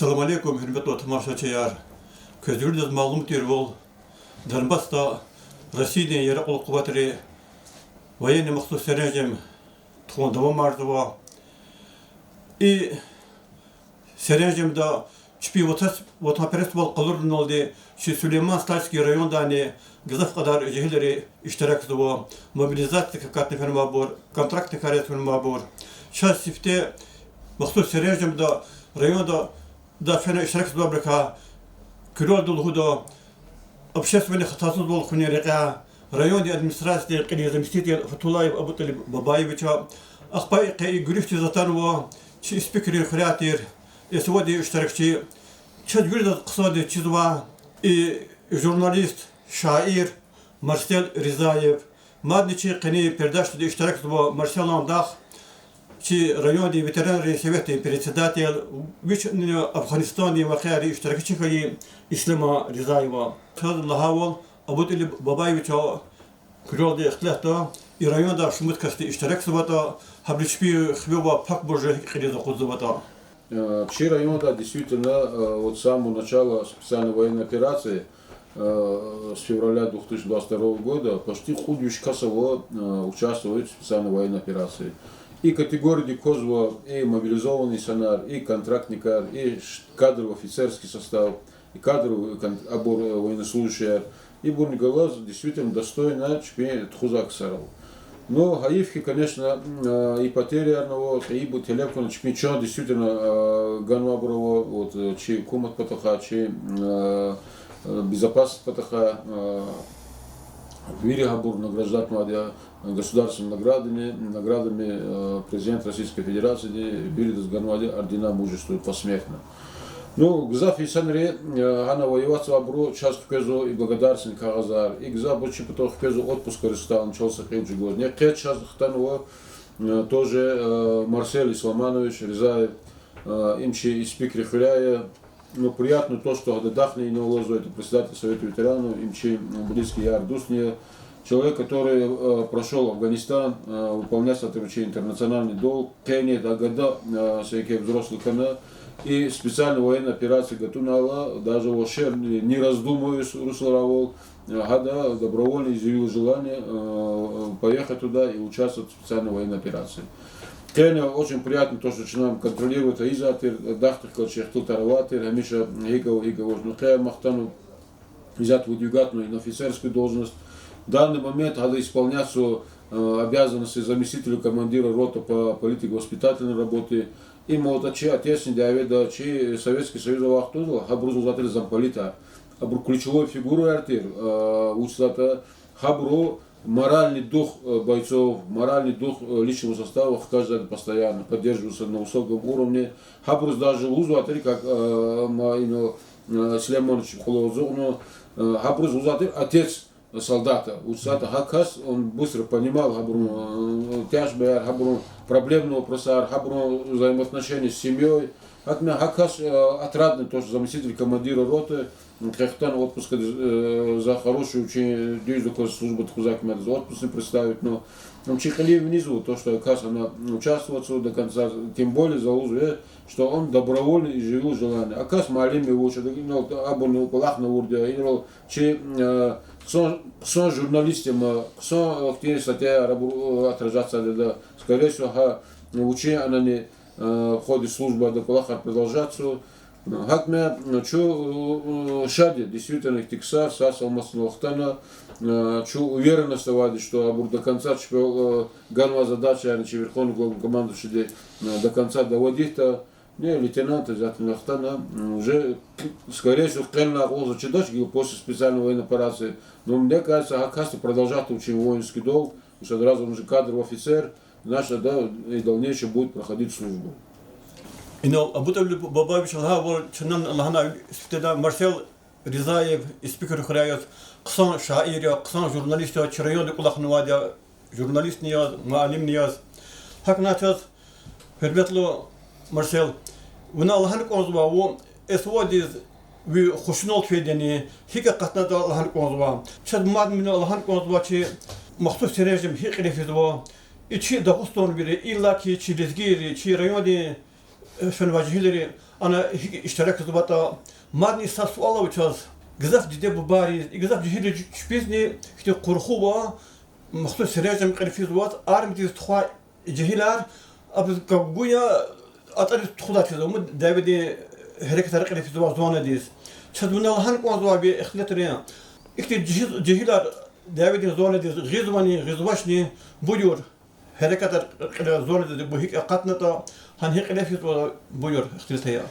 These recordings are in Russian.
Assalamu alaikum, hürmetli tamamşaçılar. Közürdüz malum tervol. Donbass'ta Россияның ері қол қуатыры военный махсус режим туындава мардыва. И режимда чпи ватаперест бол қалырдың олды Сулейман Стальский районда не гызав қадар жехилері иштирак зува мобилизация какатны ферма бор, контрактны карет ферма бор. Сейчас сифте махсус режимда районда да фена иштирак зува брика кюрор дулхуда общественный хатасуд был хунерика районной администрации قليل заместитель Фатулаев Абуталиб Бабаевича أخبار قي جريفتي زتانوا شيء سبيكري خراتير يسودي اشتركتي تشجير اقتصادي تشزوا جورناليست شاعر مارسيل رزايف مادني شيء قني передачи اشتركت مارسيل لانداخ شيء районный ветеринарный совет председатель وش أفغانستاني وخيري اشتركتي كي إسلام رزايوا هذا الهاول أبوتلي بابايفيتشا كرودي اختلاطه и районда шумыткасты اشتراك субата хабличпи хвеба пак боже хреза худзубата. Вообще районда действительно вот с самого начала специальной военной операции с февраля 2022 года почти худюш кассово участвует в специальной военной операции. И категории Козва, и мобилизованный сонар, и контрактникар, и кадровый офицерский состав, и кадровый обор военнослужащие. И Бурнигалаз действительно достойно чпи тхузак сарал. Но гаивки, конечно, и потери одного, и бы телефон чпи чон действительно ганваброво, вот чи кумат патаха, чи безопасность патаха, Вири Габур награждать государственными наградами президент Российской Федерации, Вири Ганвади ордена мужества посмертно. Ну, гзаф и санре, она воевать в Абру, час в Пезу и благодарствен Кагазар, и гзаф больше потом в Пезу отпуск Аристан, начался хейджи год. Не кет час хтанова, тоже Марсель Исламанович, Рязаев, имчи и спикер Хиляя. Ну, приятно то, что Гададахни и Наулозу, это председатель Совета ветеранов, имчи близкий Яр Дусния, человек, который прошел Афганистан, выполняет соответствующий интернациональный долг, Кения, Дагада, всякие взрослые кана, и специальная военная операция Гатунала, даже Вошер, не раздумывая, Русларавол, Гада добровольно изъявил желание поехать туда и участвовать в специальной военной операции. Кения очень приятно то, что начинаем контролировать Изатир, Дахтах, Чехту Тараватир, Амиша Гигов, ну Кия Махтану взять выдвигательную на офицерскую должность. В данный момент надо исполнять обязанности заместителя командира роты по политико-воспитательной работе. И молодачи, отечественный диаведа, чи Советский Союз Вахтузла, Хабрузу Затыр замполита, Хабру ключевой фигурой артир, учится Хабру моральный дух бойцов, моральный дух личного состава, каждый постоянно поддерживается на высоком уровне. Хабрус даже узватыр, как Слемонович Хуловзугну, Хабрус узватыр, отец солдата, учата Хакас, он быстро понимал Хабру тяжбы, Хабру проблемного просар, Хабру взаимоотношения с семьей. Хакас отрадный тоже заместитель командира роты, Хехтан отпуска за хорошую службу Тхузак надо отпуск не представить, но Чихали внизу, то, что Хакас она участвовала до конца, тем более за узу, что он добровольно изъявил желание. Хакас малим его, что абон кулах на урде, чи сон журналистам, сон в статья отражаться, скорее всего, учи она не в ходе службы до кулаха продолжаться. Хакме, чу шади, действительно, тиксар, сасал маслохтана, чу уверенность в что Абур до конца ганва задача, а верховный главнокомандующий до конца доводить-то, не лейтенант из Атмахтана, уже, скорее всего, на Олза Чедочки после специальной военной операции. Но мне кажется, Хакасты продолжат учить воинский долг, потому что сразу он же кадровый офицер, значит, да, и дальнейшее будет проходить службу. إنه أبو تبلي بابايش هذا شنن الله هنا استدام مارسيل رزايف سبيكر خرايات قصان شاعر قصان جورناليست شريان يقول لك نوادي جورناليست نياز معلم نياز هكنا تاز فربتلو مارسيل ونا الله هنك أنزوا هو إسواديز وخشنول في دني هيك قطنا الله هنك أنزوا شد ماد من الله هنك أنزوا شيء مخصوص رجيم هيك اللي في دوا إيش دغستون بيري إلا كي شيء رزقيري شيء رياضي شن واجهيلري أنا اشتركت بطا مادني سؤال وجاز جزاف جدي بباري جزاف جهيل شبيزني كتير قرخوة مخصوص سريع من قريب في زوات أرم دي تخوا جهيلار أبز كوجويا أطلع تخوضات كذا ومد داودي هريك طريق اللي في زوات زوانا ديس شدونا هنك وزوا بإختلاط ريان إكتير جهيلار داودي زوانا ديس غزواني بيور هريك طريق زوانا ديس بوهيك قطنة هنهيك اللي في زوات بيور اختلاط هي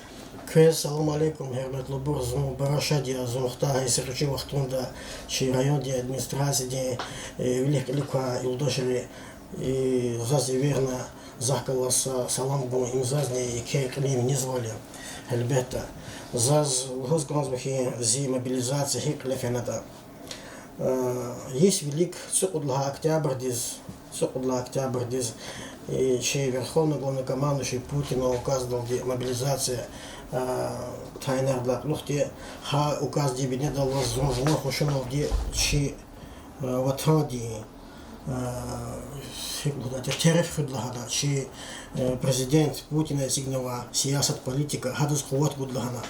Assalamu alaikum, hürmetli burzum, barashadiya, zumhta, isirçi vaxtunda, şi rayon diye administrasiya diye veliklikva yoldaşları zazi verna захкаласа салам бу имзазне ке клим не звали. Elbette. Zaz hozганзбахи зи мобилизация хиклефенада. Есть велик сукудла октябрь диз чей верховный главнокомандующий Путин указывал мобилизация тайнерда лухте ха указ ди бине дал возможно хошонов ди чи ватади тереф худлахада чи президент Путина сигнала сиясат политика хадус хват гудлахана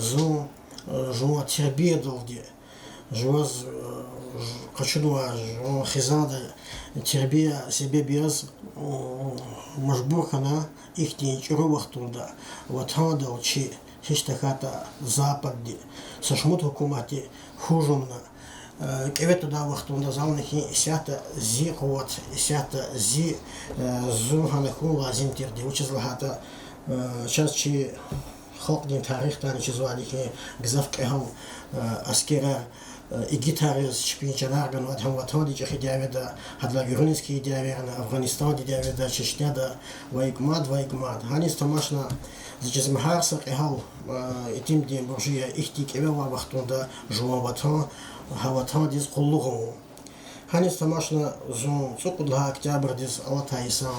зу жуа тербия долди жуаз качунуа жуа хизада тербия себе биаз мажбурхана ихти чуру вахтунда ватхада чи хиштахата западди сашмут хукумати хужумна кевето да вахтунда залнахи сята зи қуат сята зи зухана хула зинтирди учизлахата час чи халқдин тарихтан чизвалихи гзавкехам аскера Игитарис шпинчанарган ватхам ватхади чахидяведа хадла гюринский дяверна Афганистан дяведа Чечняда вайкмад ханис тамашна зачизмхарса эхал этим дем буржия ихтик эвела вахтунда жуа ватхан хаватхан диз куллугу ханис тамашна зун цукудла октябрь диз алатайса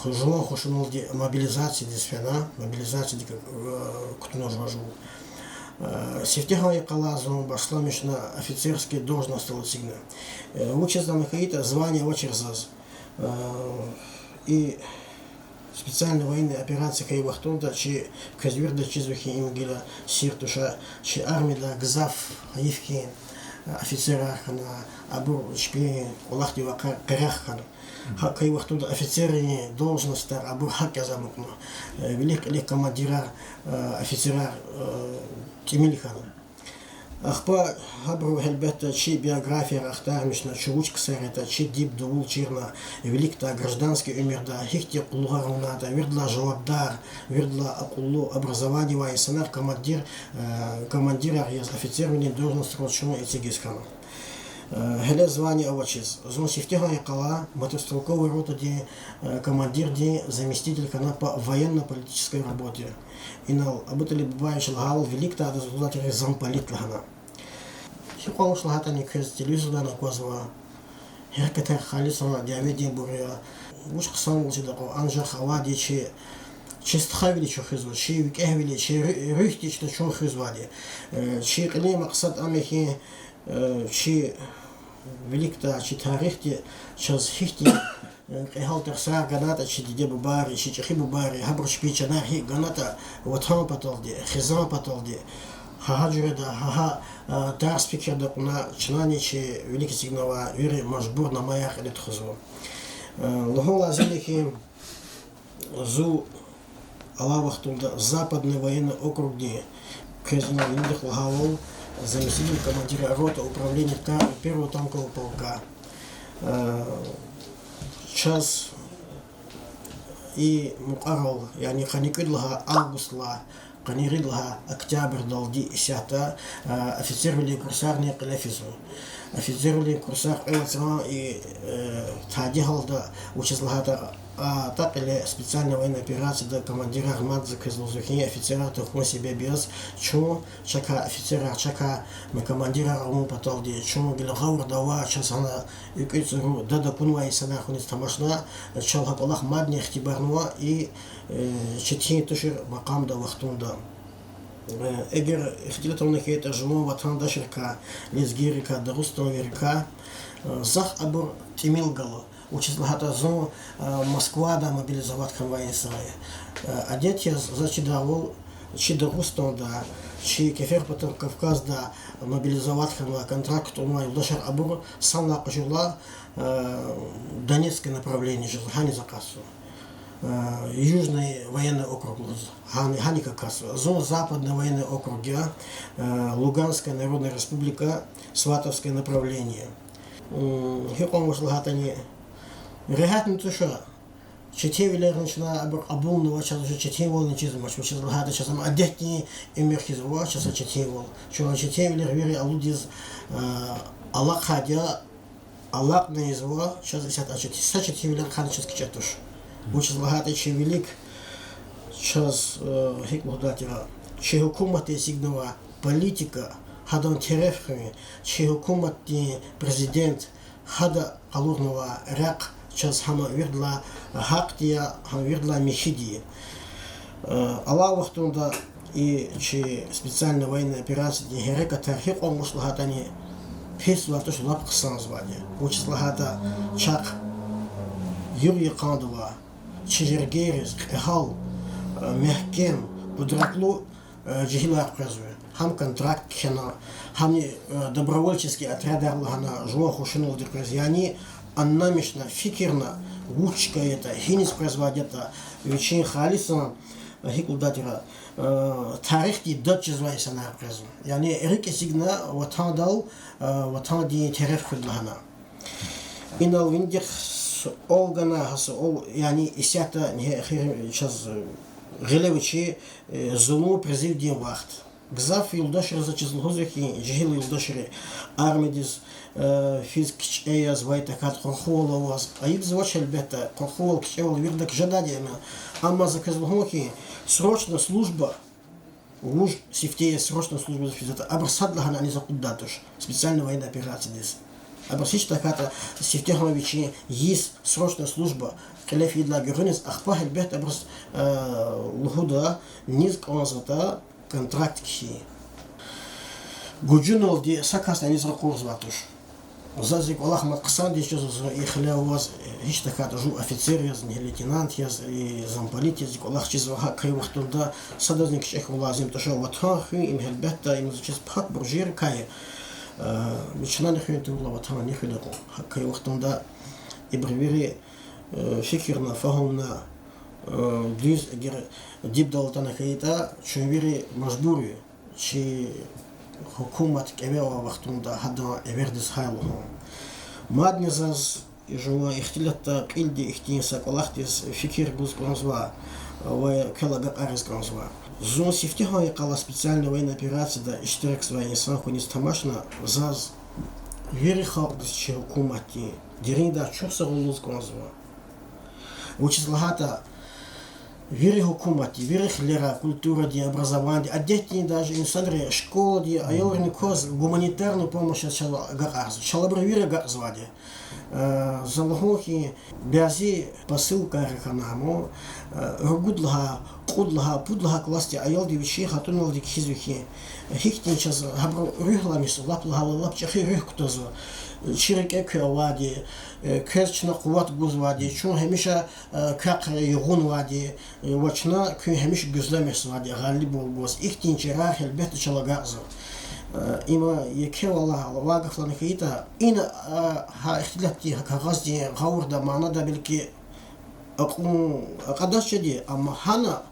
жуа хошунулди мобилизация диз фена мобилизация ди кутунож важу Севтиховой Калазу башла мешна офицерские должности лосигна. Учится на какие-то звания очерзаз. И специальные военные операции Кайвахтунда, чи Казверда Чизвухи Имгила Сиртуша, чи армия Гзав Аивки офицера хана Абур Шпи Улахтива Караххана. Кайвахтунда офицеры должности Абур Хакя замукну. Велик командира офицера Тимильхана. Ахпа Хабру Хельбета, чи биография Ахтармишна, чувучка сарета, чи дип дувул чирна, великта гражданский умерда, хихти кулгаруната, вердла жавабдар, вердла акуллу образование вайсанар, командир офицер мне должность рочну и цигискану. Хеле звание овочиз. Зон сифтеха якала, мотострелковый рота ди командир ди заместитель хана по военно-политической работе. Инал абутали бываешь лагал велик та результаты замполит лагана. Хиквал шлахата не кез телевизора на козва. Херката халисона диаведи буря. Уж ксан лчидако анжа хавади чи чистхавили чохизу, чи викехвили, чи рюхти чи чохизвади. Чи кли максат амехи чи великта чи тарихти час хихти Халтер сар ганата чи диде бубари чи чахи бубари хабруш пичана хи ганата ватхан патолди хизан патолди хаджуреда ха дар спикер да куна чнани чи велики сигнала вири мажбур на маях или тхузу лохола зелихи зу алавахтунда западный военный округ ди кезна виндих лагавол заместитель командира рота управления первого танкового полка час и мукарал, яни ханикидлха августла, каниридлха октябрь долди сята офицерли курсарные клефизу. Офицерли курсар элцма и тадихалда учезлахата так или специальная военная операция да командира армат заказлозухи офицера тухмо себе без чу чака офицера чака мы командира арму потолди чу гилгаур дава часана юкицуру да кунва и сана хунис тамашна чалха Аллах мадни ихтибарнуа и четин тушир макам да вахтунда эгер ихтилатонных это жмо ватан даширка лезгирика да рустовирка зах абур тимилгало учезлахата зон Москва да мобилизовать конвои сарая. А дети зачидавал, чидорустон да, чи кефер потом Кавказ да мобилизовать контракт у меня Юлдашар Абур сам накажула Донецкое направление Хани заказу. Южный военный округ Хани Кавказ, зона Западный военный округ, Луганская Народная Республика, Сватовское направление. Хиком ушлахатани регатни туша. Четевилер начина обулного час уже четевол не чизмач, учил лахата часом одетни имерхизова часа четевол. Чего четевилер вери алудиз Аллах хадя Аллах не изва час десят четевилер ханческий чатуш. Учил лахата че велик час хикмудатира. Че хукумата сигнова политика хадан терефхами, че хукумати президент хада алурного ряк час хама вирдла хактия хама вирдла михидии. Аллах вахтунда и че специальная военная операция дигерека тархик он мушлахатани песу атуш лапксан звали. Учислахата чак Юрий Кандова Чижергерис Эхал Мехкен Будраклу Джихилар Казуэ. Хам контракт хена, хам добровольческие отряды Аллахана жуаху шинул дерказьяни, аннамишна, фикерна, гучка это, хинис производит, вечен халиса, хикулдатира, тарихти датчи звайся на арказу. Яни эрике сигна ватан дал, ватан ди тереф худлахана. Инал виндих олгана, яни исята, сейчас Гелевичи зулу призыв день вахт. Гзаф Юлдашир зачислозухи, Джихил Юлдашири, Армидис, Физкич Эяз, Вайтакат, Конхоловаз, Аид звачал бета, Конхол, Кчевал, Вирдак, Жададиана, Амма заказлухи, срочная служба, луж сифтея, срочная служба за физата, Абрасадлахана, они закудатуш, специальная военная операция здесь. Абрасич таката, Сифтеховичи, есть срочная служба, Калеф едла Гюринис, Ахпахель бет, Абрас Лухуда, Низк Онзата, контрактки. Гуджунов ди сакас они закурс ватуш. Зазик Аллах Матксан ди сейчас ихля у вас хищ такая жу офицер яз, не лейтенант яз, и замполит яз, Аллах чизвага кай вахтунда садозник чех улазим, то что ватахи им хельбетта им зачис пак буржир кай. Начинали хвенты ула ватана не хвенку. Кай вахтунда и бревери фикерна фахумна дюз гер дибдалтана кайта чувери мажбури чи хукумат кевела вахтунда хада эвердис хайлуху маднизаз жуа ихтилатта илди ихтинса колахтис фикер гуз конзва ва келага арис конзва зон сифтиха якала специальная военная операция да иштирак своей санхунис тамашна заз вери хардис чи хукумати диринда чурса гулуз конзва учислахата вери хукумати, вери хлера, культура, ди образование, а дети даже инсандре школа, ди айорный коз, гуманитарную помощь чала гараз, чалабра вери гарзвади. Залахохи бязи посылка реханамо, ругудлага, кудлага, пудлага класти, айолди вичи хатунал ди кхизухи. Хихтин час габру рюхламис, лаплага лапчахи рюхктозу. Чирик вади, кэчна куват гуз вади, чун хемиша как югун вади, вачна кюн хемиш гузлемес вади, галли болбос, ихтин чирахел бет чалагазу. Има якевала вагафлан хита, ина ха ихтилати кагазди гаурда манада билки акум акадашди, amma хана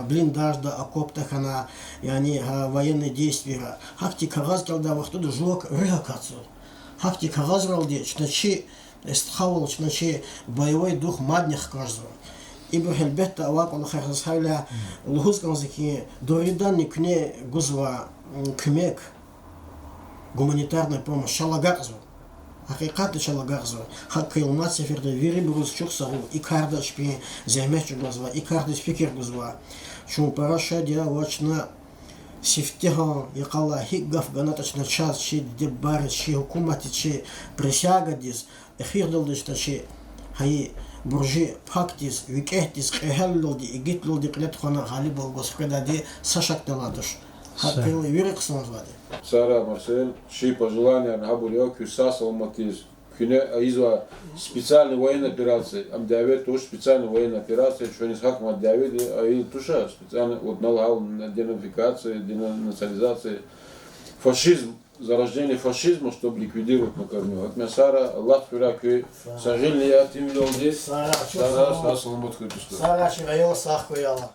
блиндажда, окоптахана, яни военные действия. Хакти кагаз келда вахтуду жуак рыгакацу. Хакти кагаз ралди, чначи эстхавал, чначи боевой дух маднях кажу. Ибрахил бетта авак он хайля лухускан заки доридан никне гузва кмек гуманитарная помощь шалагарзу. Хакикаты шалагарзу. Хакка илмат сеферда вери бруз чуксагу и карда шпи займеш гузва и карда спикер гузва. Чун параша диа вачна сифтиха якала хиггаф ганатачна час чи дебарис чи хукумати чи присягадис эхирдалдиш чи хай буржи фактис викехтис эхеллоди игитлоди клетхона халибол господади сашакталадуш. Хаккилы вириксан звади. Сара Марсель, чьи пожелания Набулио, Кюсас, Алматиз, Küne Aizva специальная военная операция. Амдявет тоже специальная военная операция. Что не схак Амдявет, а и туша специально вот налагал на денацификацию, денацификации. Фашизм, зарождение фашизма, чтобы ликвидировать на корню. От Мясара, Аллах Фиракю, Сажильния, Тимлёнди, Сара, Сасаламбот Хрипуска. Сара, Чирайон, Сахкуяла.